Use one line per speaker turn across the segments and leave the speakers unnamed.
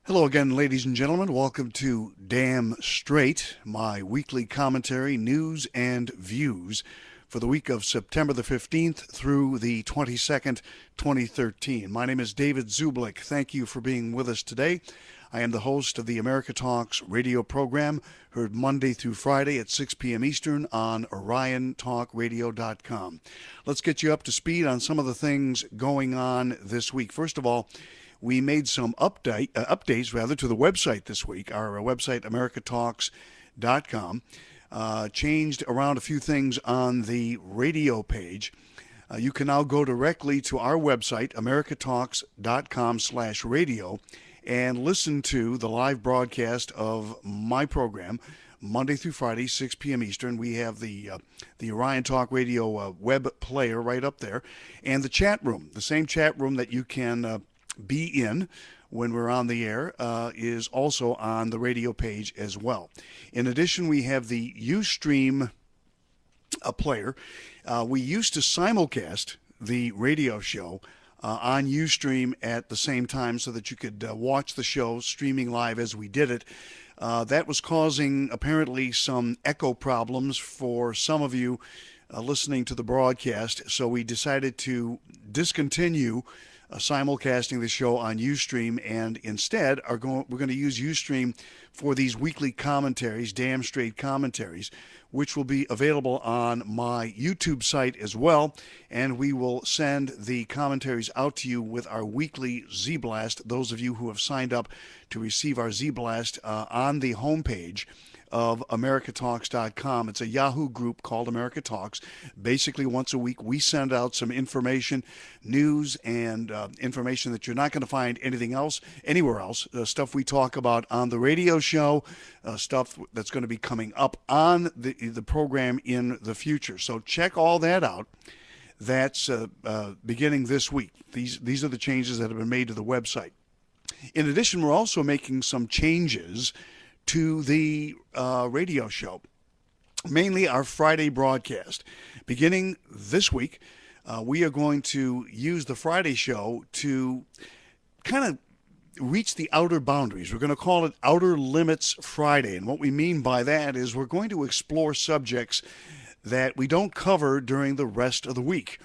Hello again, ladies and gentlemen. Welcome to Damn Straight, my weekly commentary, news, and views for the week of September the 15th through the 22nd, 2013. My name is David Zublik. Thank you for being with us today. I am the host of the America Talks radio program, heard Monday through Friday at 6 p.m. Eastern on OrionTalkRadio.com. Let's get you up to speed on some of the things going on this week. First of all, we made some updates to the website this week. Our website, americatalks.com, changed around a few things on the radio page. You can now go directly to our website, americatalks.com/radio, and listen to the live broadcast of my program, Monday through Friday, 6 p.m. Eastern. We have the Orion Talk Radio web player right up there, and the chat room, the same chat room that you can be in when we're on the air, is also on the radio page as well. In addition, we have the Ustream player. We used to simulcast the radio show on Ustream at the same time so that you could watch the show streaming live as we did it. That was causing apparently some echo problems for some of you listening to the broadcast, so we decided to discontinue simulcasting the show on Ustream, and instead we're going to use Ustream for these weekly commentaries, Damn Straight commentaries, which will be available on my YouTube site as well, and we will send the commentaries out to you with our weekly Z-Blast. Those of you who have signed up to receive our Z-Blast on the homepage of americatalks.com. It's a Yahoo group called America Talks. Basically, once a week, we send out some information, news, and information that you're not going to find anywhere else. Stuff we talk about on the radio show, stuff that's going to be coming up on the program in the future. So check all that out. That's beginning this week. These are the changes that have been made to the website. In addition, we're also making some changes to the radio show, mainly our Friday broadcast. Beginning this week, we are going to use the Friday show to kind of reach the outer boundaries. We're going to call it Outer Limits Friday, and what we mean by that is we're going to explore subjects that we don't cover during the rest of the week.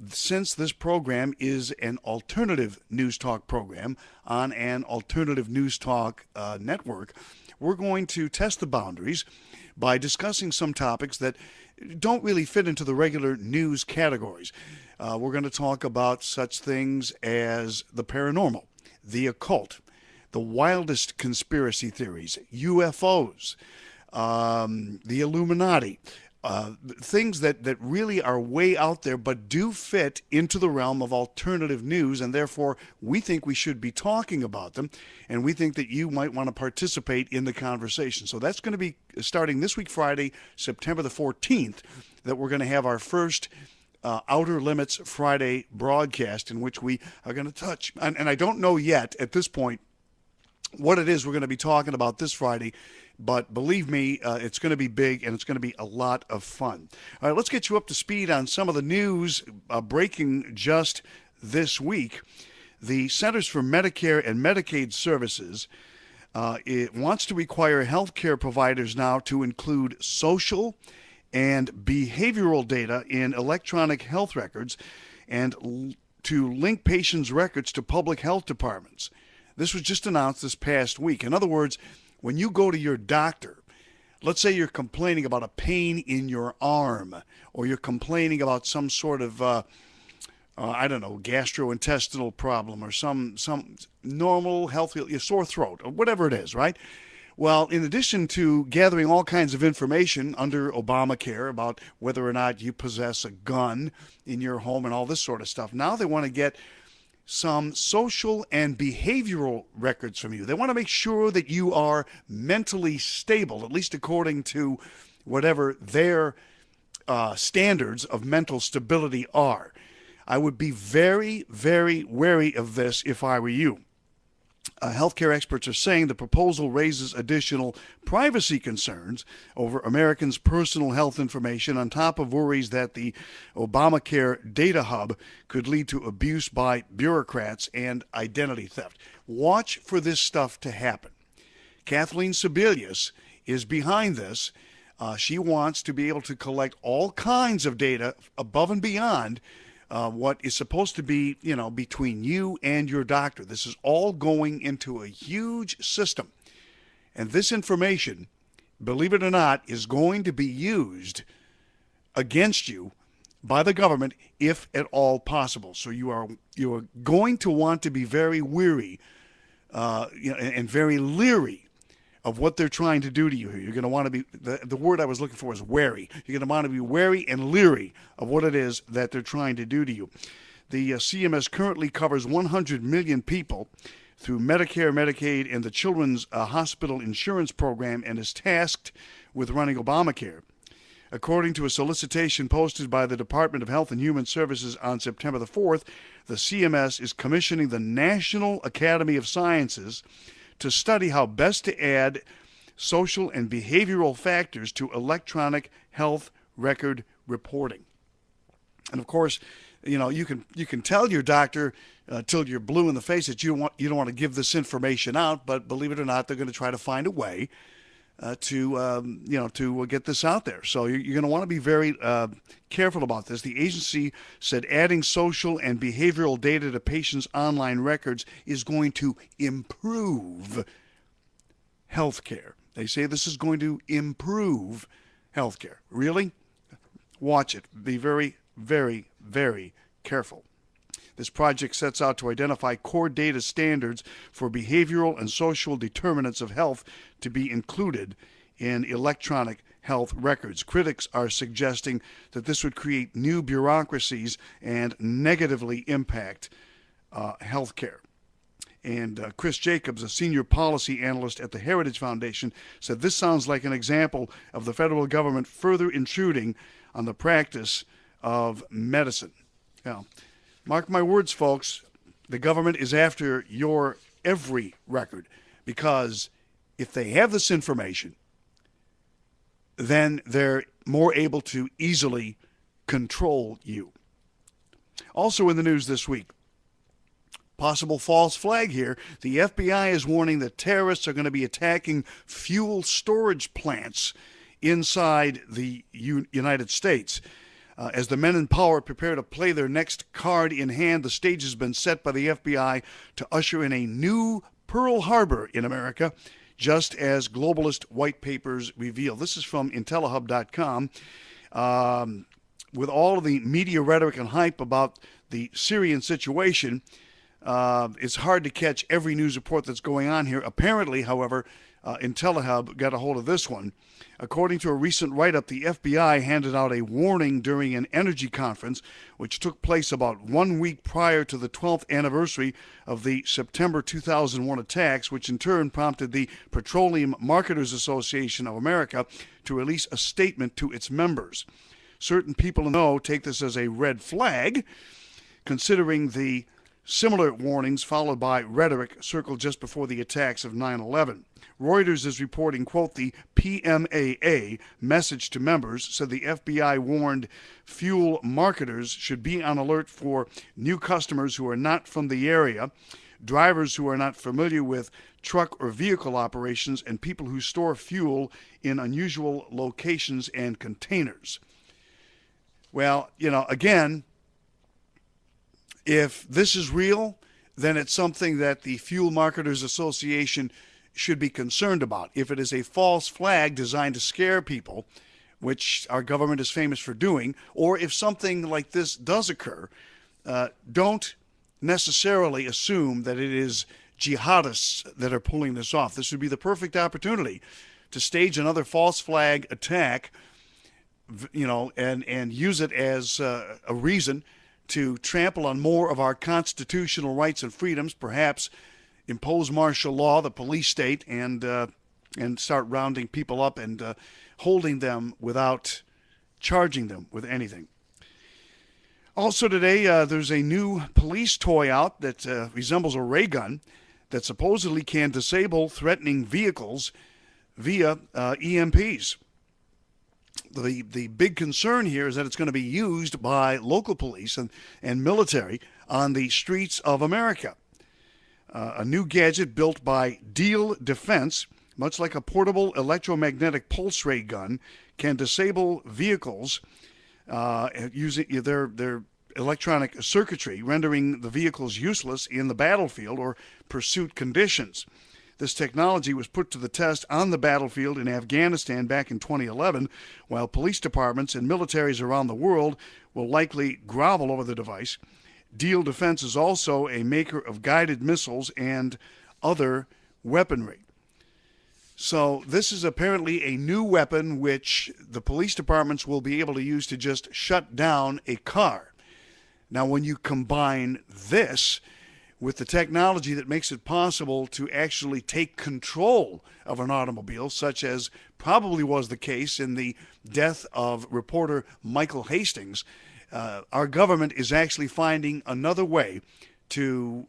Since this program is an alternative news talk program on an alternative news talk network, we're going to test the boundaries by discussing some topics that don't really fit into the regular news categories. We're going to talk about such things as the paranormal, the occult, the wildest conspiracy theories, UFOs, the Illuminati, things that really are way out there but do fit into the realm of alternative news, and therefore we think we should be talking about them, and we think that you might want to participate in the conversation. So that's going to be starting this week, Friday, September the 14th, that we're going to have our first Outer Limits Friday broadcast, in which we are going to touch, and I don't know yet at this point what it is we're going to be talking about this Friday, but believe me, it's going to be big, and it's going to be a lot of fun. All right, let's get you up to speed on some of the news breaking just this week. The Centers for Medicare and Medicaid Services it wants to require health care providers now to include social and behavioral data in electronic health records and to link patients' records to public health departments. This was just announced this past week. In other words, when you go to your doctor, let's say you're complaining about a pain in your arm, or you're complaining about some sort of, gastrointestinal problem, or some normal healthy sore throat, or whatever it is, right? Well, in addition to gathering all kinds of information under Obamacare about whether or not you possess a gun in your home and all this sort of stuff, now they want to get some social and behavioral records from you. They want to make sure that you are mentally stable, at least according to whatever their standards of mental stability are. I would be very, very wary of this if I were you. Healthcare experts are saying the proposal raises additional privacy concerns over Americans' personal health information, on top of worries that the Obamacare data hub could lead to abuse by bureaucrats and identity theft. Watch for this stuff to happen. Kathleen Sebelius is behind this. She wants to be able to collect all kinds of data above and beyond what is supposed to be, between you and your doctor. This is all going into a huge system. And this information, believe it or not, is going to be used against you by the government if at all possible. So you are going to want to be very weary and very leery of what they're trying to do to you here. You're going to want to be, the word I was looking for is wary. You're going to want to be wary and leery of what it is that they're trying to do to you. The CMS currently covers 100 million people through Medicare, Medicaid, and the Children's Hospital Insurance Program, and is tasked with running Obamacare. According to a solicitation posted by the Department of Health and Human Services on September the 4th, the CMS is commissioning the National Academy of Sciences to study how best to add social and behavioral factors to electronic health record reporting. And of course, you can tell your doctor till you're blue in the face that you don't want to give this information out, but believe it or not, they're going to try to find a way to get this out there. So you're going to want to be very careful about this. The agency said adding social and behavioral data to patients' online records is going to improve healthcare. They say this is going to improve healthcare. Really? Watch it. Be very, very, very careful. This project sets out to identify core data standards for behavioral and social determinants of health to be included in electronic health records. Critics are suggesting that this would create new bureaucracies and negatively impact healthcare. And Chris Jacobs, a senior policy analyst at the Heritage Foundation, said this sounds like an example of the federal government further intruding on the practice of medicine. Now, mark my words, folks, the government is after your every record, because if they have this information, then they're more able to easily control you. Also in the news this week, possible false flag here. The FBI is warning that terrorists are going to be attacking fuel storage plants inside the United States. As the men in power prepare to play their next card in hand, the stage has been set by the FBI to usher in a new Pearl Harbor in America, just as globalist white papers reveal. This is from Intellihub.com. With all of the media rhetoric and hype about the Syrian situation, it's hard to catch every news report that's going on here. Apparently, however, Intellihub got a hold of this one. According to a recent write-up, the FBI handed out a warning during an energy conference which took place about 1 week prior to the 12th anniversary of the September 2001 attacks, which in turn prompted the Petroleum Marketers Association of America to release a statement to its members. Certain people in the know take this as a red flag, considering the similar warnings followed by rhetoric circled just before the attacks of 9/11. Reuters is reporting, quote, the PMAA message to members said the FBI warned fuel marketers should be on alert for new customers who are not from the area, drivers who are not familiar with truck or vehicle operations, and people who store fuel in unusual locations and containers. Well, again, if this is real, then it's something that the Fuel Marketers Association should be concerned about. If it is a false flag designed to scare people, which our government is famous for doing, or if something like this does occur, don't necessarily assume that it is jihadists that are pulling this off. This would be the perfect opportunity to stage another false flag attack, and use it as a reason to trample on more of our constitutional rights and freedoms, perhaps impose martial law, the police state, and start rounding people up and holding them without charging them with anything. Also today, there's a new police toy out that resembles a ray gun. that supposedly can disable threatening vehicles via EMPs. The big concern here is that it's going to be used by local police and military on the streets of America. A new gadget built by Deal Defense, much like a portable electromagnetic pulse ray gun, can disable vehicles using their electronic circuitry, rendering the vehicles useless in the battlefield or pursuit conditions. This technology was put to the test on the battlefield in Afghanistan back in 2011, while police departments and militaries around the world will likely grovel over the device. Deal Defense is also a maker of guided missiles and other weaponry. So this is apparently a new weapon which the police departments will be able to use to just shut down a car. Now, when you combine this with the technology that makes it possible to actually take control of an automobile, such as probably was the case in the death of reporter Michael Hastings, our government is actually finding another way to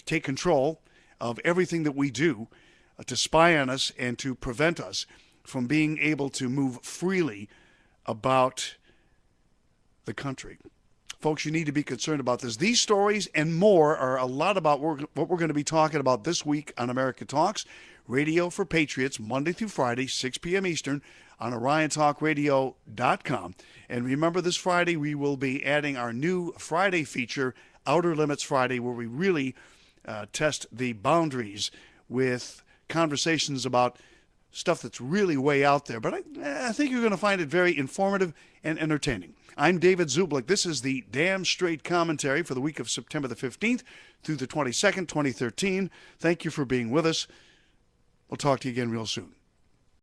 take control of everything that we do, to spy on us and to prevent us from being able to move freely about the country. Folks, you need to be concerned about this. These stories and more are a lot about what we're going to be talking about this week on America Talks, Radio for Patriots, Monday through Friday, 6 p.m. Eastern, on OrionTalkRadio.com. And remember, this Friday we will be adding our new Friday feature, Outer Limits Friday, where we really test the boundaries with conversations about stuff that's really way out there. But I think you're going to find it very informative and entertaining. I'm David Zublik. This is the Damn Straight Commentary for the week of September the 15th through the 22nd, 2013. Thank you for being with us. We'll talk to you again real soon.